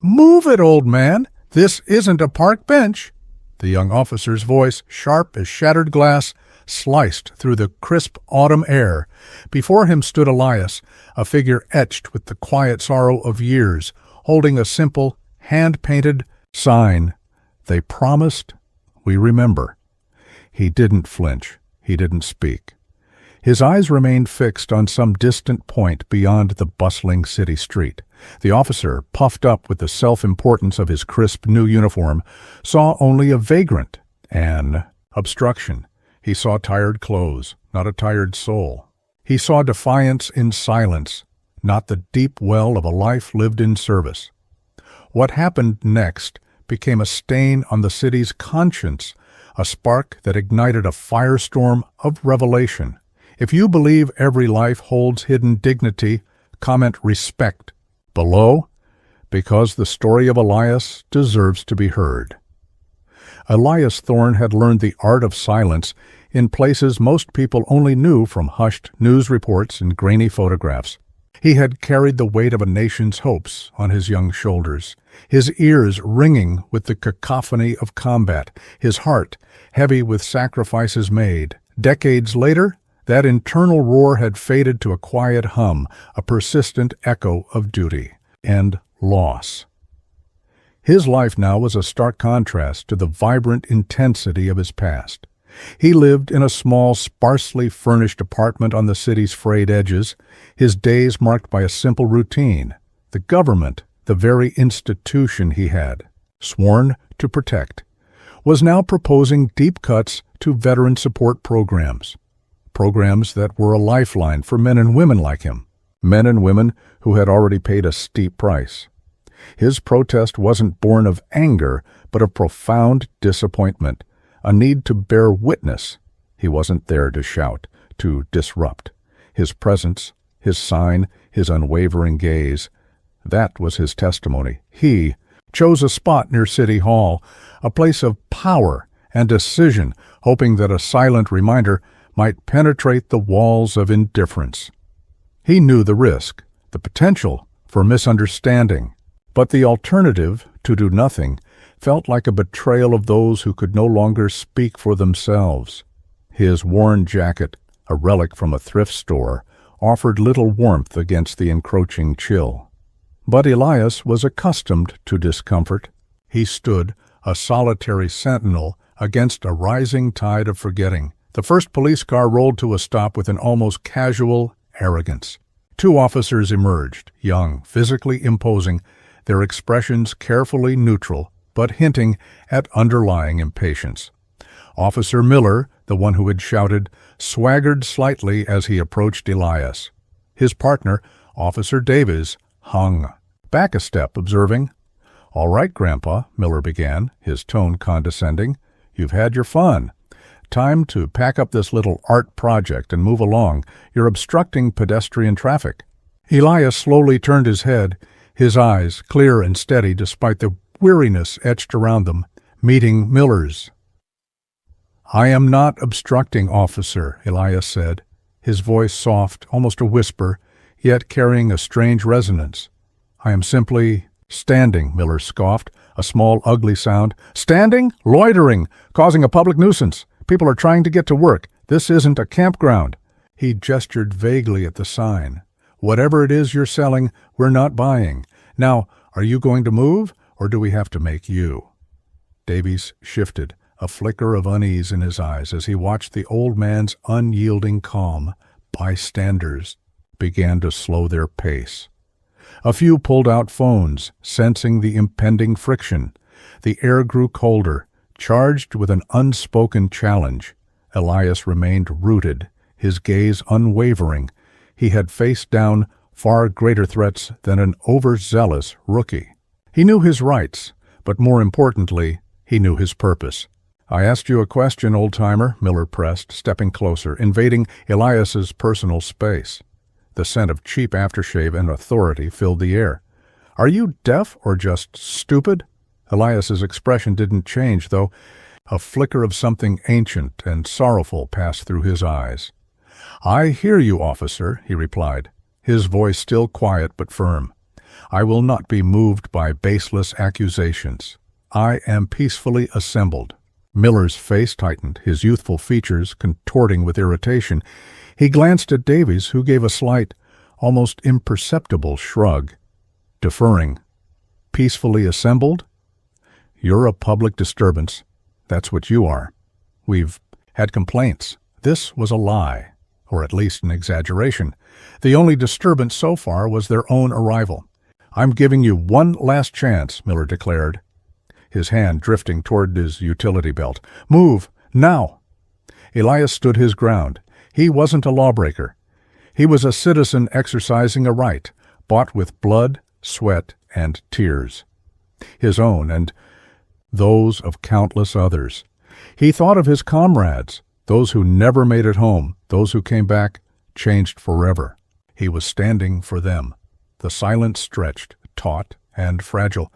"Move it, old man! This isn't a park bench!" The young officer's voice, sharp as shattered glass, sliced through the crisp autumn air. Before him stood Elias, a figure etched with the quiet sorrow of years, holding a simple, hand-painted sign. "They promised, we remember." He didn't flinch. He didn't speak. His eyes remained fixed on some distant point beyond the bustling city street. The officer, puffed up with the self-importance of his crisp new uniform, saw only a vagrant, an obstruction. He saw tired clothes, not a tired soul. He saw defiance in silence, not the deep well of a life lived in service. What happened next became a stain on the city's conscience, a spark that ignited a firestorm of revelation. If you believe every life holds hidden dignity, comment respect below, because the story of Elias deserves to be heard. Elias Thorne had learned the art of silence in places most people only knew from hushed news reports and grainy photographs. He had carried the weight of a nation's hopes on his young shoulders, his ears ringing with the cacophony of combat, his heart heavy with sacrifices made. Decades later, that internal roar had faded to a quiet hum, a persistent echo of duty and loss. His life now was a stark contrast to the vibrant intensity of his past. He lived in a small, sparsely furnished apartment on the city's frayed edges, his days marked by a simple routine. The government, the very institution he had sworn to protect, was now proposing deep cuts to veteran support programs that were a lifeline for men and women like him, men and women who had already paid a steep price. His protest wasn't born of anger, but of profound disappointment, a need to bear witness. He wasn't there to shout, to disrupt. His presence, his sign, his unwavering gaze, that was his testimony. He chose a spot near City Hall, a place of power and decision, hoping that a silent reminder might penetrate the walls of indifference. He knew the risk, the potential for misunderstanding, but the alternative, to do nothing, felt like a betrayal of those who could no longer speak for themselves. His worn jacket, a relic from a thrift store, offered little warmth against the encroaching chill. But Elias was accustomed to discomfort. He stood, a solitary sentinel, against a rising tide of forgetting. The first police car rolled to a stop with an almost casual arrogance. Two officers emerged, young, physically imposing, their expressions carefully neutral, but hinting at underlying impatience. Officer Miller, the one who had shouted, swaggered slightly as he approached Elias. His partner, Officer Davies, hung back a step, observing. "All right, Grandpa," Miller began, his tone condescending. "You've had your fun. Time to pack up this little art project and move along. You're obstructing pedestrian traffic." Elias slowly turned his head, his eyes clear and steady despite the weariness etched around them, meeting Miller's. "I am not obstructing, officer," Elias said, his voice soft, almost a whisper, yet carrying a strange resonance. "I am simply standing," Miller scoffed, a small, ugly sound. "Standing? Loitering, causing a public nuisance. People are trying to get to work. This isn't a campground." He gestured vaguely at the sign. "Whatever it is you're selling, we're not buying. Now, are you going to move, or do we have to make you?" Davies shifted, a flicker of unease in his eyes as he watched the old man's unyielding calm. Bystanders began to slow their pace. A few pulled out phones, sensing the impending friction. The air grew colder, charged with an unspoken challenge. Elias remained rooted, his gaze unwavering. He had faced down far greater threats than an overzealous rookie. He knew his rights, but more importantly, he knew his purpose. "I asked you a question, old-timer," Miller pressed, stepping closer, invading Elias's personal space. The scent of cheap aftershave and authority filled the air. "Are you deaf or just stupid?" Elias's expression didn't change, though. A flicker of something ancient and sorrowful passed through his eyes. "I hear you, officer," he replied, his voice still quiet but firm. I will not be moved by baseless accusations. I am peacefully assembled." Miller's face tightened, his youthful features contorting with irritation. He glanced at Davies, who gave a slight, almost imperceptible shrug, deferring. "Peacefully assembled? You're a public disturbance. That's what you are. We've had complaints. This was a lie, or at least an exaggeration. The only disturbance so far was their own arrival. I'm giving you one last chance," Miller declared, his hand drifting toward his utility belt. "Move, now!" Elias stood his ground. He wasn't a lawbreaker. He was a citizen exercising a right, bought with blood, sweat, and tears. His own and those of countless others. He thought of his comrades, those who never made it home, those who came back, changed forever. He was standing for them. The silence stretched, taut and fragile.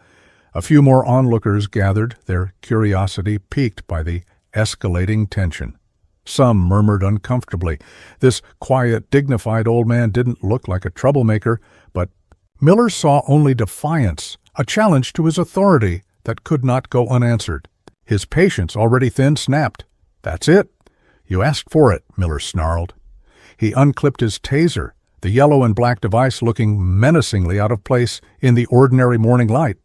A few more onlookers gathered, their curiosity piqued by the escalating tension. Some murmured uncomfortably. This quiet, dignified old man didn't look like a troublemaker, but Miller saw only defiance, a challenge to his authority that could not go unanswered. His patience, already thin, snapped. "That's it. You asked for it," Miller snarled. He unclipped his taser, the yellow and black device looking menacingly out of place in the ordinary morning light.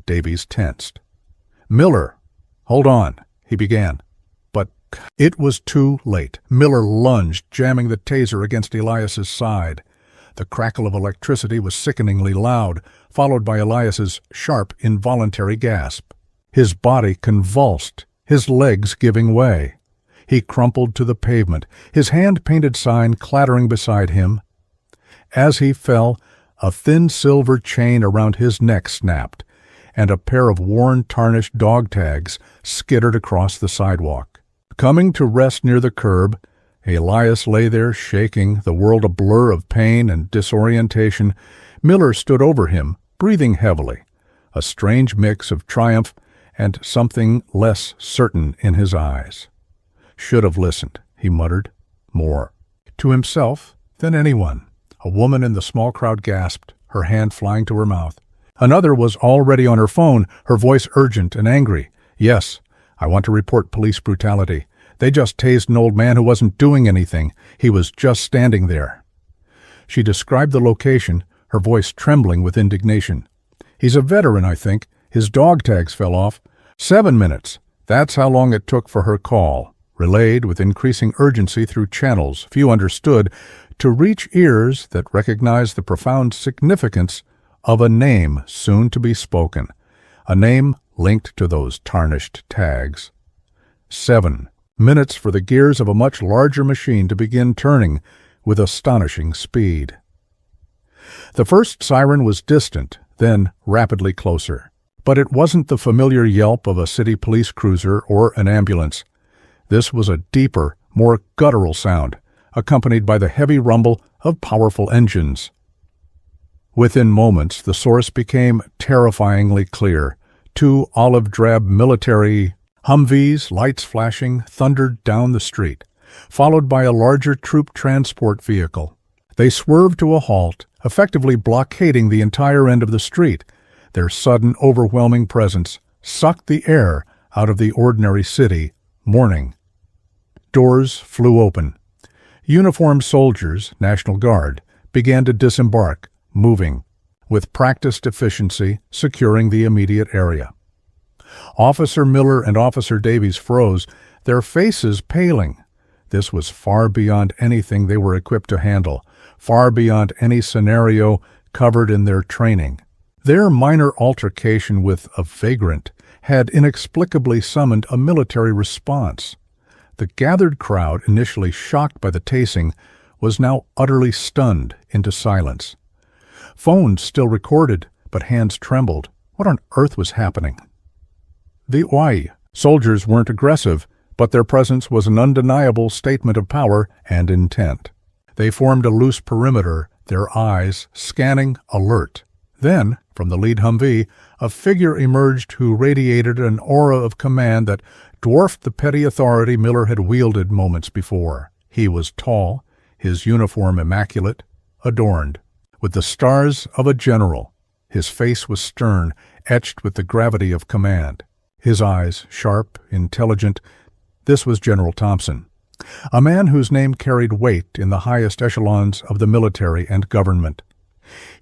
Davies tensed. "Miller, hold on," he began. But it was too late. Miller lunged, jamming the taser against Elias's side. The crackle of electricity was sickeningly loud, followed by Elias's sharp, involuntary gasp. His body convulsed, his legs giving way. He crumpled to the pavement, his hand-painted sign clattering beside him. As he fell, a thin silver chain around his neck snapped, and a pair of worn, tarnished dog tags skittered across the sidewalk. Coming to rest near the curb, Elias lay there shaking, the world a blur of pain and disorientation. Miller stood over him, breathing heavily, a strange mix of triumph and something less certain in his eyes. "Should have listened," he muttered, more to himself than anyone. A woman in the small crowd gasped, her hand flying to her mouth. Another was already on her phone, her voice urgent and angry. "Yes, I want to report police brutality. They just tased an old man who wasn't doing anything. He was just standing there." She described the location, her voice trembling with indignation. "He's a veteran, I think. His dog tags fell off. 7 minutes. That's how long it took for her call, relayed with increasing urgency through channels few understood, to reach ears that recognized the profound significance of a name soon to be spoken, a name linked to those tarnished tags. 7 minutes for the gears of a much larger machine to begin turning with astonishing speed. The first siren was distant, then rapidly closer. But it wasn't the familiar yelp of a city police cruiser or an ambulance. This was a deeper, more guttural sound, accompanied by the heavy rumble of powerful engines. Within moments, the source became terrifyingly clear. 2 olive-drab military Humvees, lights flashing, thundered down the street, followed by a larger troop transport vehicle. They swerved to a halt, effectively blockading the entire end of the street. Their sudden, overwhelming presence sucked the air out of the ordinary city morning. Doors flew open. Uniformed soldiers, National Guard, began to disembark, moving, with practiced efficiency, securing the immediate area. Officer Miller and Officer Davies froze, their faces paling. This was far beyond anything they were equipped to handle, far beyond any scenario covered in their training. Their minor altercation with a vagrant had inexplicably summoned a military response. The gathered crowd, initially shocked by the tasing, was now utterly stunned into silence. Phones still recorded, but hands trembled. What on earth was happening? The soldiers weren't aggressive, but their presence was an undeniable statement of power and intent. They formed a loose perimeter, their eyes scanning, alert. Then, from the lead Humvee, a figure emerged who radiated an aura of command that dwarfed the petty authority Miller had wielded moments before. He was tall, his uniform immaculate, adorned with the stars of a general. His face was stern, etched with the gravity of command. His eyes, sharp, intelligent. This was General Thompson, a man whose name carried weight in the highest echelons of the military and government.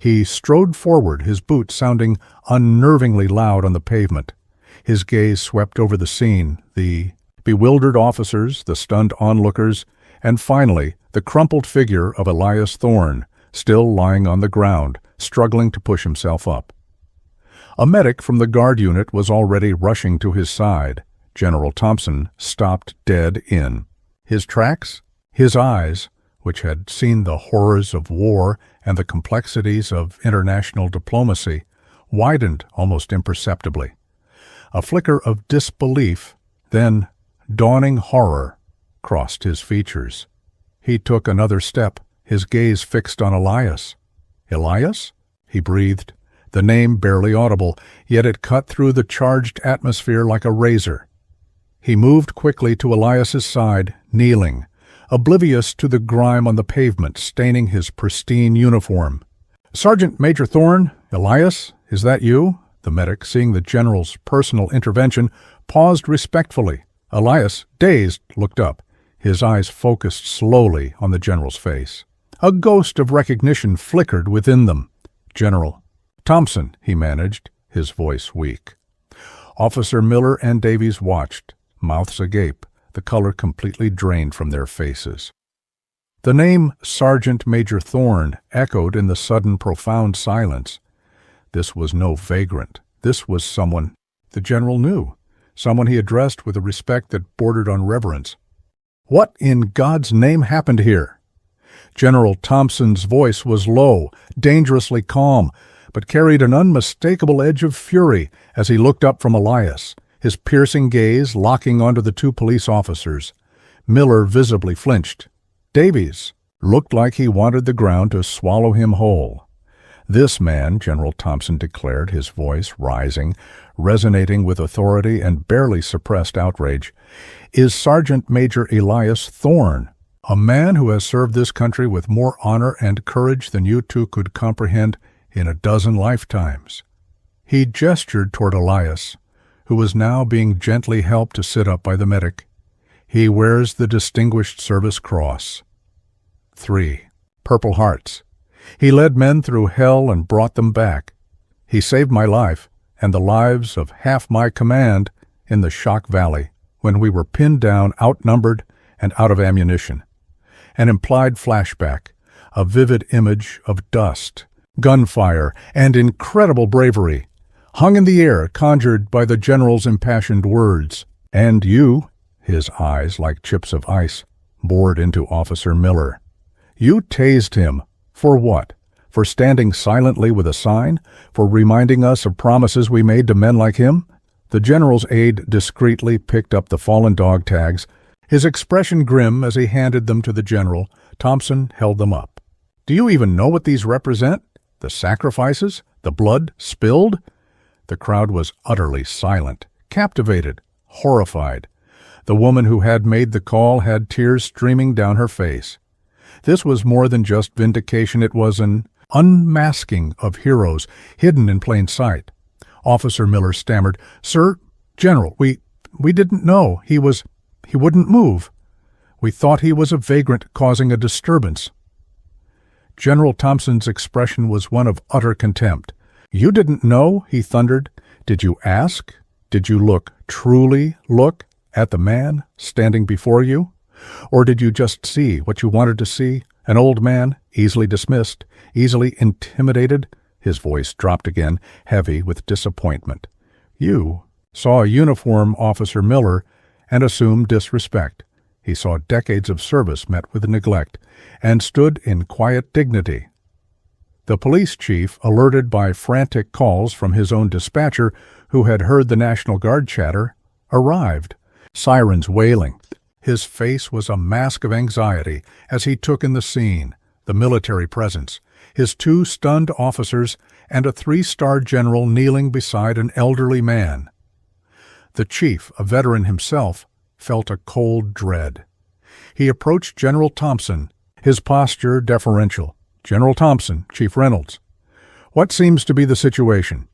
He strode forward, his boots sounding unnervingly loud on the pavement. His gaze swept over the scene, the bewildered officers, the stunned onlookers, and finally the crumpled figure of Elias Thorne, still lying on the ground, struggling to push himself up. A medic from the guard unit was already rushing to his side. General Thompson stopped dead in. His tracks, his eyes, which had seen the horrors of war and the complexities of international diplomacy, widened almost imperceptibly. A flicker of disbelief, then dawning horror, crossed his features. He took another step, his gaze fixed on Elias. "Elias?" he breathed, the name barely audible, yet it cut through the charged atmosphere like a razor. He moved quickly to Elias's side, kneeling, oblivious to the grime on the pavement staining his pristine uniform. "Sergeant Major Thorne, Elias, is that you?" The medic, seeing the general's personal intervention, paused respectfully. Elias, dazed, looked up, his eyes focused slowly on the general's face. A ghost of recognition flickered within them. "General Thompson," he managed, his voice weak. Officer Miller and Davies watched, mouths agape, the color completely drained from their faces. The name Sergeant Major Thorne echoed in the sudden profound silence. This was no vagrant. This was someone the general knew, someone he addressed with a respect that bordered on reverence. "What in God's name happened here?" General Thompson's voice was low, dangerously calm, but carried an unmistakable edge of fury as he looked up from Elias, his piercing gaze locking onto the two police officers. Miller visibly flinched. Davies looked like he wanted the ground to swallow him whole. "This man," General Thompson declared, his voice rising, resonating with authority and barely suppressed outrage, "is Sergeant Major Elias Thorne, a man who has served this country with more honor and courage than you two could comprehend in a dozen lifetimes." He gestured toward Elias, who was now being gently helped to sit up by the medic. "He wears the Distinguished Service Cross. 3 Purple Hearts. He led men through hell and brought them back. He saved my life and the lives of half my command in the Shock Valley when we were pinned down, outnumbered, and out of ammunition." An implied flashback, a vivid image of dust, gunfire, and incredible bravery, hung in the air, conjured by the general's impassioned words. "And you," his eyes like chips of ice, bored into Officer Miller. "You tased him. For what? For standing silently with a sign? For reminding us of promises we made to men like him?" The general's aide discreetly picked up the fallen dog tags. His expression grim as he handed them to the general. Thompson held them up. "Do you even know what these represent? The sacrifices? The blood spilled?" The crowd was utterly silent, captivated, horrified. The woman who had made the call had tears streaming down her face. This was more than just vindication. It was an unmasking of heroes hidden in plain sight. Officer Miller stammered, "Sir, General, we didn't know. He wouldn't move. We thought he was a vagrant causing a disturbance." General Thompson's expression was one of utter contempt. "You didn't know?" he thundered. "Did you ask? Did you truly look, at the man standing before you? Or did you just see what you wanted to see? An old man, easily dismissed, easily intimidated?" His voice dropped again, heavy with disappointment. "You saw a uniform, Officer Miller, and assumed disrespect. He saw decades of service met with neglect, and stood in quiet dignity." The police chief, alerted by frantic calls from his own dispatcher, who had heard the National Guard chatter, arrived, sirens wailing. His face was a mask of anxiety as he took in the scene, the military presence, his 2 stunned officers, and a 3-star general kneeling beside an elderly man. The chief, a veteran himself, felt a cold dread. He approached General Thompson, his posture deferential. "General Thompson, Chief Reynolds." What seems to be the situation?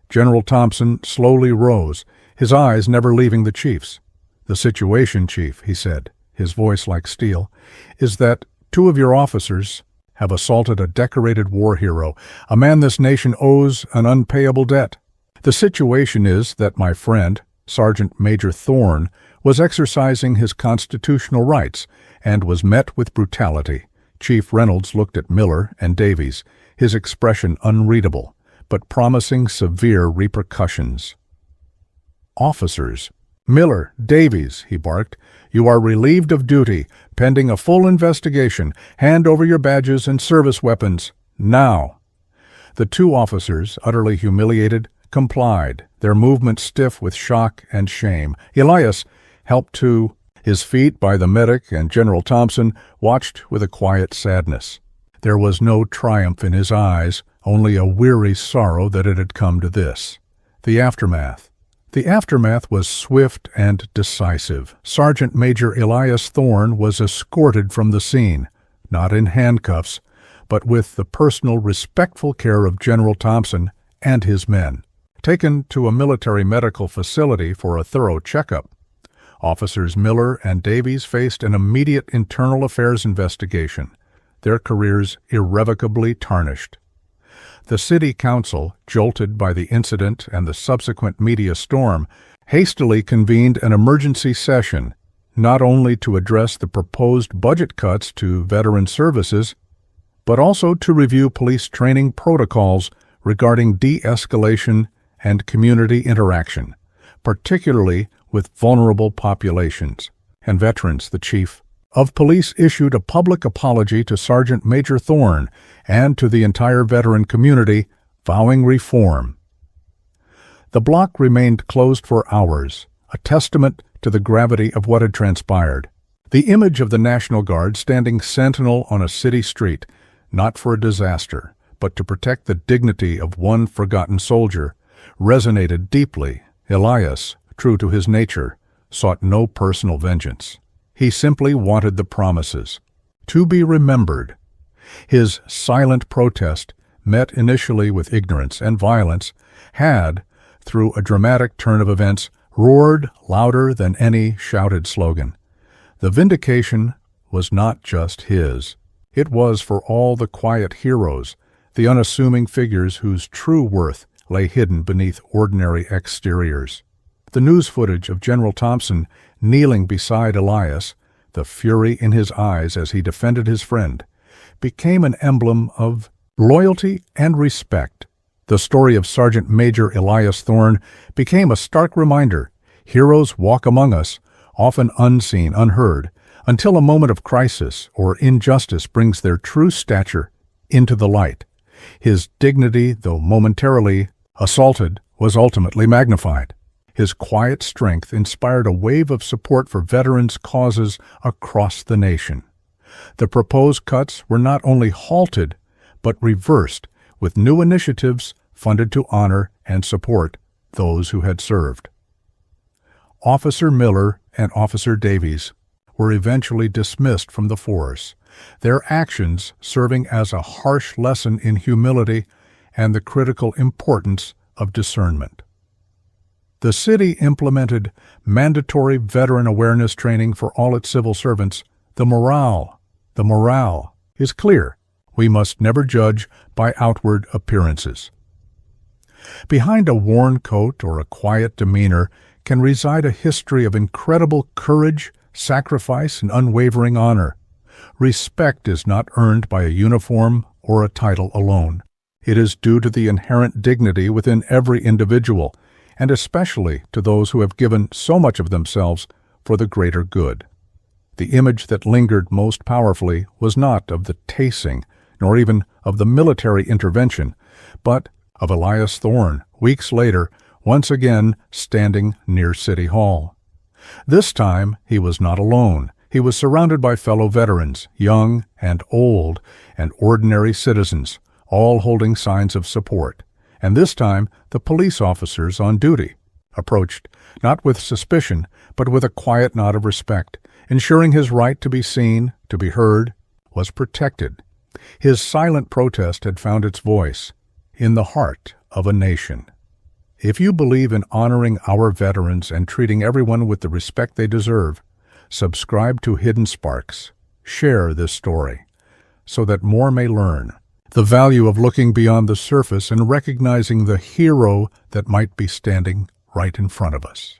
General Thompson slowly rose, his eyes never leaving the chief's. The situation, Chief, he said, his voice like steel, is that 2 of your officers have assaulted a decorated war hero, a man this nation owes an unpayable debt. The situation is that my friend, Sergeant Major Thorne, was exercising his constitutional rights and was met with brutality. Chief Reynolds looked at Miller and Davies, his expression unreadable, but promising severe repercussions. Officers, Miller, Davies, he barked, you are relieved of duty, pending a full investigation. Hand over your badges and service weapons, now. The 2 officers, utterly humiliated, complied, their movements stiff with shock and shame. Elias, helped to his feet by the medic, and General Thompson watched with a quiet sadness. There was no triumph in his eyes, only a weary sorrow that it had come to this. The aftermath. The aftermath was swift and decisive. Sergeant Major Elias Thorne was escorted from the scene, not in handcuffs, but with the personal, respectful care of General Thompson and his men, taken to a military medical facility for a thorough checkup. Officers Miller and Davies faced an immediate internal affairs investigation, their careers irrevocably tarnished. The city council, jolted by the incident and the subsequent media storm, hastily convened an emergency session, not only to address the proposed budget cuts to veteran services, but also to review police training protocols regarding de-escalation and community interaction, particularly with vulnerable populations. And veterans, the chief of police issued a public apology to Sergeant Major Thorne and to the entire veteran community, vowing reform. The block remained closed for hours, a testament to the gravity of what had transpired. The image of the National Guard standing sentinel on a city street, not for a disaster, but to protect the dignity of one forgotten soldier, resonated deeply. Elias, true to his nature, sought no personal vengeance. He simply wanted the promises to be remembered. His silent protest, met initially with ignorance and violence, had, through a dramatic turn of events, roared louder than any shouted slogan. The vindication was not just his. It was for all the quiet heroes, the unassuming figures whose true worth lay hidden beneath ordinary exteriors. The news footage of General Thompson kneeling beside Elias, the fury in his eyes as he defended his friend, became an emblem of loyalty and respect. The story of Sergeant Major Elias Thorne became a stark reminder. Heroes walk among us, often unseen, unheard, until a moment of crisis or injustice brings their true stature into the light. His dignity, though momentarily assaulted, was ultimately magnified. His quiet strength inspired a wave of support for veterans' causes across the nation. The proposed cuts were not only halted, but reversed, with new initiatives funded to honor and support those who had served. Officer Miller and Officer Davies were eventually dismissed from the force, their actions serving as a harsh lesson in humility and the critical importance of discernment. The city implemented mandatory veteran awareness training for all its civil servants. The morale is clear. We must never judge by outward appearances. Behind a worn coat or a quiet demeanor can reside a history of incredible courage, sacrifice, and unwavering honor. Respect is not earned by a uniform or a title alone. It is due to the inherent dignity within every individual, and especially to those who have given so much of themselves for the greater good. The image that lingered most powerfully was not of the tasing, nor even of the military intervention, but of Elias Thorne, weeks later, once again standing near City Hall. This time he was not alone. He was surrounded by fellow veterans, young and old, and ordinary citizens, all holding signs of support. And this time the police officers on duty approached, not with suspicion, but with a quiet nod of respect, ensuring his right to be seen, to be heard, was protected. His silent protest had found its voice. in the heart of a nation. If you believe in honoring our veterans and treating everyone with the respect they deserve, subscribe to Hidden Sparks. Share this story so that more may learn the value of looking beyond the surface and recognizing the hero that might be standing right in front of us.